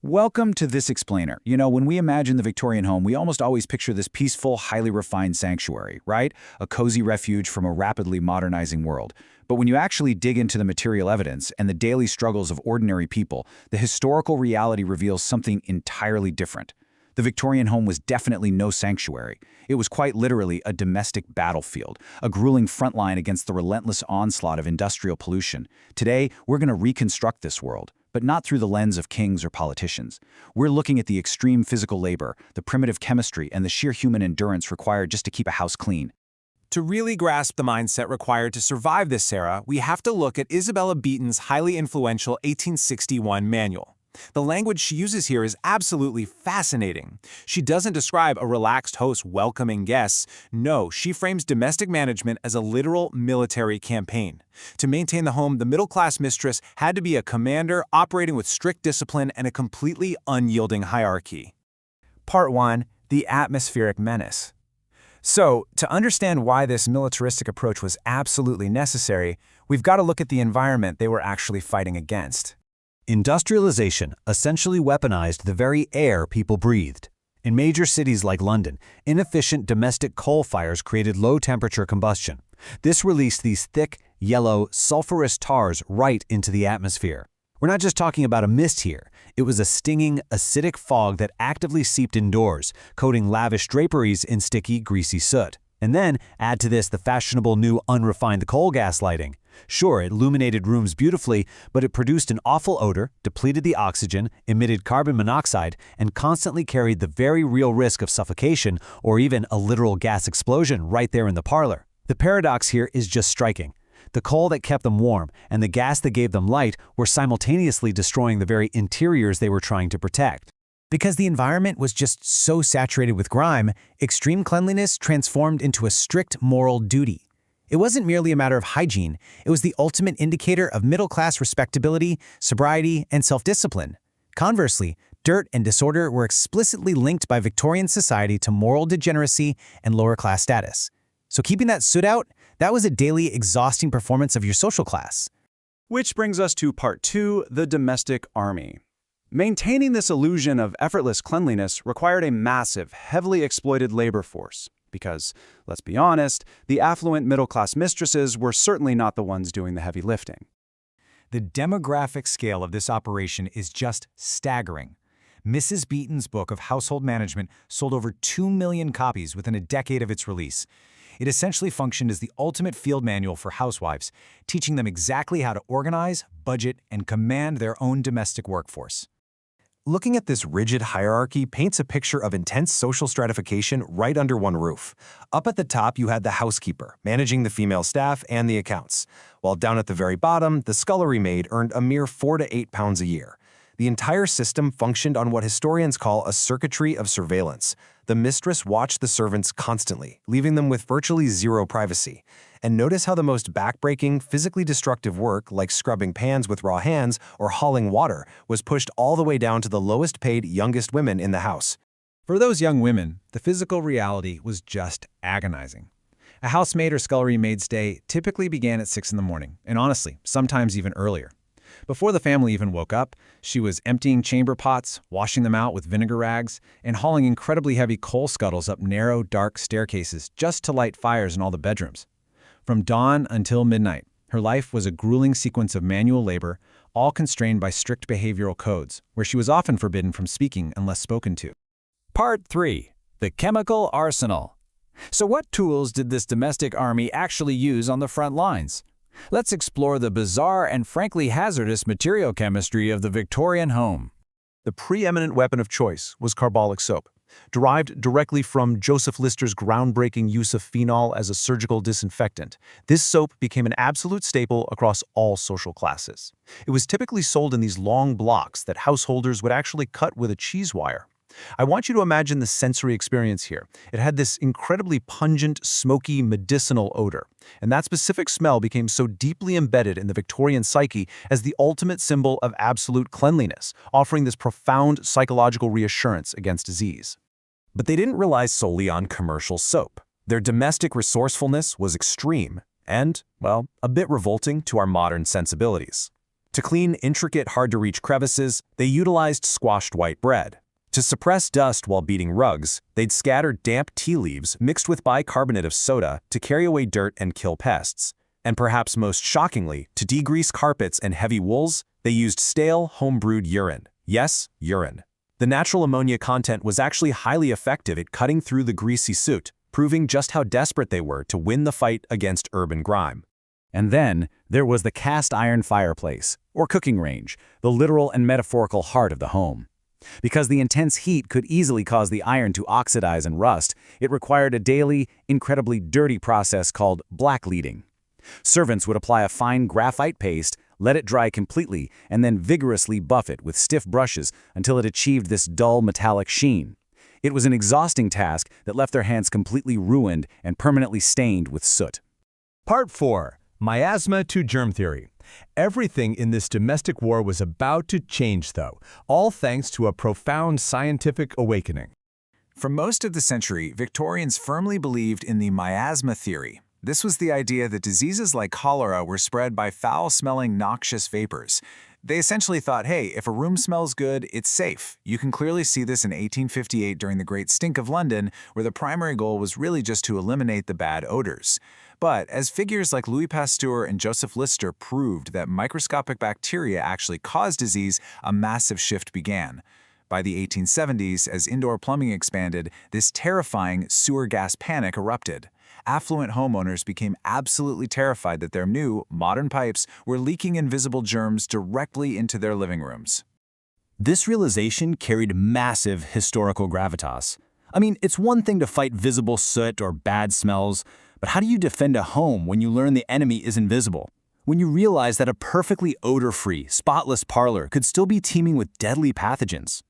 Welcome to this explainer. When we imagine the Victorian home, we almost always picture this peaceful, highly refined sanctuary, right? A cozy refuge from a rapidly modernizing world. But when you actually dig into the material evidence and the daily struggles of ordinary people, the historical reality reveals something entirely different. The Victorian home was definitely no sanctuary. It was quite literally a domestic battlefield, a grueling front line against the relentless onslaught of industrial pollution. Today, we're going to reconstruct this world, but not through the lens of kings or politicians. We're looking at the extreme physical labor, the primitive chemistry, and the sheer human endurance required just to keep a house clean. To really grasp the mindset required to survive this era, we have to look at Isabella Beeton's highly influential 1861 manual. The language she uses here is absolutely fascinating. She doesn't describe a relaxed host welcoming guests. No, she frames domestic management as a literal military campaign. To maintain the home, the middle-class mistress had to be a commander operating with strict discipline and a completely unyielding hierarchy. Part 1. The atmospheric menace. So, to understand why this militaristic approach was absolutely necessary, we've got to look at the environment they were actually fighting against. Industrialization essentially weaponized the very air people breathed. In major cities like London, inefficient domestic coal fires created low-temperature combustion. This released these thick, yellow, sulfurous tars right into the atmosphere. We're not just talking about a mist here. It was a stinging, acidic fog that actively seeped indoors, coating lavish draperies in sticky, greasy soot. And then, add to this the fashionable new unrefined coal gas lighting. Sure, it illuminated rooms beautifully, but it produced an awful odor, depleted the oxygen, emitted carbon monoxide, and constantly carried the very real risk of suffocation or even a literal gas explosion right there in the parlor. The paradox here is just striking. The coal that kept them warm and the gas that gave them light were simultaneously destroying the very interiors they were trying to protect. Because the environment was just so saturated with grime, extreme cleanliness transformed into a strict moral duty. It wasn't merely a matter of hygiene, it was the ultimate indicator of middle-class respectability, sobriety, and self-discipline. Conversely, dirt and disorder were explicitly linked by Victorian society to moral degeneracy and lower-class status. So keeping that soot out, that was a daily exhausting performance of your social class. Which brings us to Part 2, the domestic army. Maintaining this illusion of effortless cleanliness required a massive, heavily exploited labor force. Because, let's be honest, the affluent middle-class mistresses were certainly not the ones doing the heavy lifting. The demographic scale of this operation is just staggering. Mrs. Beeton's book of household management sold over 2 million copies within a decade of its release. It essentially functioned as the ultimate field manual for housewives, teaching them exactly how to organize, budget, and command their own domestic workforce. Looking at this rigid hierarchy paints a picture of intense social stratification right under one roof. Up at the top, you had the housekeeper, managing the female staff and the accounts, while down at the very bottom, the scullery maid earned a mere £4 to £8 a year. The entire system functioned on what historians call a circuitry of surveillance. The mistress watched the servants constantly, leaving them with virtually zero privacy. And notice how the most backbreaking, physically destructive work, like scrubbing pans with raw hands or hauling water, was pushed all the way down to the lowest-paid, youngest women in the house. For those young women, the physical reality was just agonizing. A housemaid or scullery maid's day typically began at 6 in the morning, and honestly, sometimes even earlier. Before the family even woke up, she was emptying chamber pots, washing them out with vinegar rags, and hauling incredibly heavy coal scuttles up narrow, dark staircases just to light fires in all the bedrooms. From dawn until midnight, her life was a grueling sequence of manual labor, all constrained by strict behavioral codes, where she was often forbidden from speaking unless spoken to. Part 3. The chemical arsenal. So what tools did this domestic army actually use on the front lines? Let's explore the bizarre and frankly hazardous material chemistry of the Victorian home. The preeminent weapon of choice was carbolic soap, derived directly from Joseph Lister's groundbreaking use of phenol as a surgical disinfectant. This soap became an absolute staple across all social classes. It was typically sold in these long blocks that householders would actually cut with a cheese wire. I want you to imagine the sensory experience here. It had this incredibly pungent, smoky, medicinal odor. And that specific smell became so deeply embedded in the Victorian psyche as the ultimate symbol of absolute cleanliness, offering this profound psychological reassurance against disease. But they didn't rely solely on commercial soap. Their domestic resourcefulness was extreme and, well, a bit revolting to our modern sensibilities. To clean intricate, hard-to-reach crevices, they utilized squashed white bread. To suppress dust while beating rugs, they'd scatter damp tea leaves mixed with bicarbonate of soda to carry away dirt and kill pests. And perhaps most shockingly, to degrease carpets and heavy wools, they used stale, home-brewed urine. Yes, urine. The natural ammonia content was actually highly effective at cutting through the greasy soot, proving just how desperate they were to win the fight against urban grime. And then there was the cast iron fireplace, or cooking range, the literal and metaphorical heart of the home. Because the intense heat could easily cause the iron to oxidize and rust, it required a daily, incredibly dirty process called blackleading. Servants would apply a fine graphite paste, let it dry completely, and then vigorously buff it with stiff brushes until it achieved this dull metallic sheen. It was an exhausting task that left their hands completely ruined and permanently stained with soot. Part 4. Miasma to germ theory. Everything in this domestic war was about to change, though, all thanks to a profound scientific awakening. For most of the century, Victorians firmly believed in the miasma theory. This was the idea that diseases like cholera were spread by foul-smelling, noxious vapors. They essentially thought, hey, if a room smells good, it's safe. You can clearly see this in 1858 during the Great Stink of London, where the primary goal was really just to eliminate the bad odors. But as figures like Louis Pasteur and Joseph Lister proved that microscopic bacteria actually cause disease, a massive shift began. By the 1870s, as indoor plumbing expanded, this terrifying sewer gas panic erupted. Affluent homeowners became absolutely terrified that their new, modern pipes were leaking invisible germs directly into their living rooms. This realization carried massive historical gravitas. I mean, it's one thing to fight visible soot or bad smells, but how do you defend a home when you learn the enemy is invisible? When you realize that a perfectly odor-free, spotless parlor could still be teeming with deadly pathogens?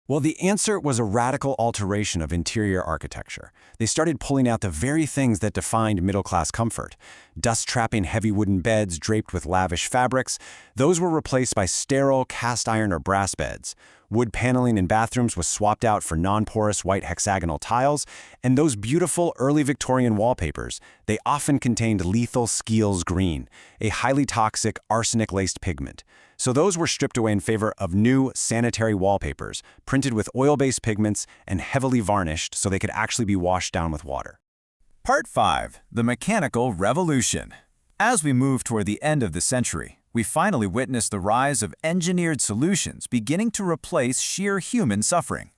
Well, the answer was a radical alteration of interior architecture. They started pulling out the very things that defined middle-class comfort. Dust-trapping heavy wooden beds draped with lavish fabrics, those were replaced by sterile cast iron or brass beds. Wood paneling in bathrooms was swapped out for non-porous white hexagonal tiles, and those beautiful early Victorian wallpapers, they often contained lethal Scheele's green, a highly toxic arsenic-laced pigment. So those were stripped away in favor of new sanitary wallpapers, printed with oil-based pigments and heavily varnished so they could actually be washed down with water. Part 5. The Mechanical Revolution. As we move toward the end of the century, we finally witness the rise of engineered solutions beginning to replace sheer human suffering.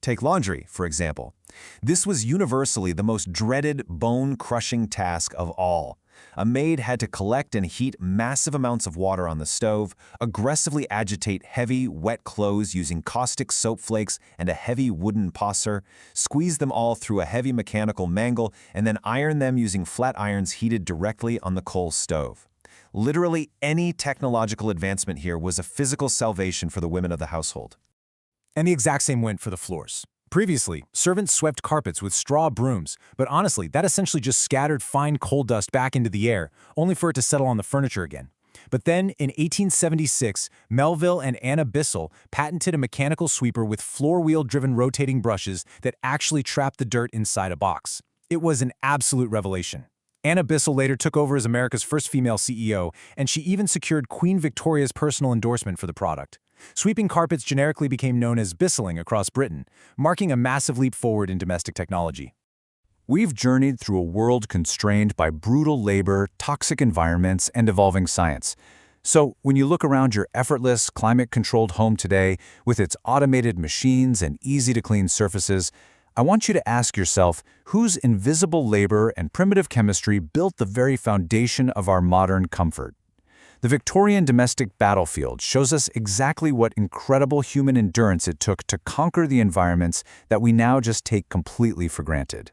Take laundry, for example. This was universally the most dreaded, bone-crushing task of all. A maid had to collect and heat massive amounts of water on the stove, aggressively agitate heavy, wet clothes using caustic soap flakes and a heavy wooden pauser, squeeze them all through a heavy mechanical mangle, and then iron them using flat irons heated directly on the coal stove. Literally any technological advancement here was a physical salvation for the women of the household. And the exact same went for the floors. Previously, servants swept carpets with straw brooms, but honestly, that essentially just scattered fine coal dust back into the air, only for it to settle on the furniture again. But then, in 1876, Melville and Anna Bissell patented a mechanical sweeper with floor-wheel-driven rotating brushes that actually trapped the dirt inside a box. It was an absolute revelation. Anna Bissell later took over as America's first female CEO, and she even secured Queen Victoria's personal endorsement for the product. Sweeping carpets generically became known as Bisselling across Britain, marking a massive leap forward in domestic technology. We've journeyed through a world constrained by brutal labor, toxic environments, and evolving science. So, when you look around your effortless, climate-controlled home today, with its automated machines and easy-to-clean surfaces, I want you to ask yourself, whose invisible labor and primitive chemistry built the very foundation of our modern comfort? The Victorian domestic battlefield shows us exactly what incredible human endurance it took to conquer the environments that we now just take completely for granted.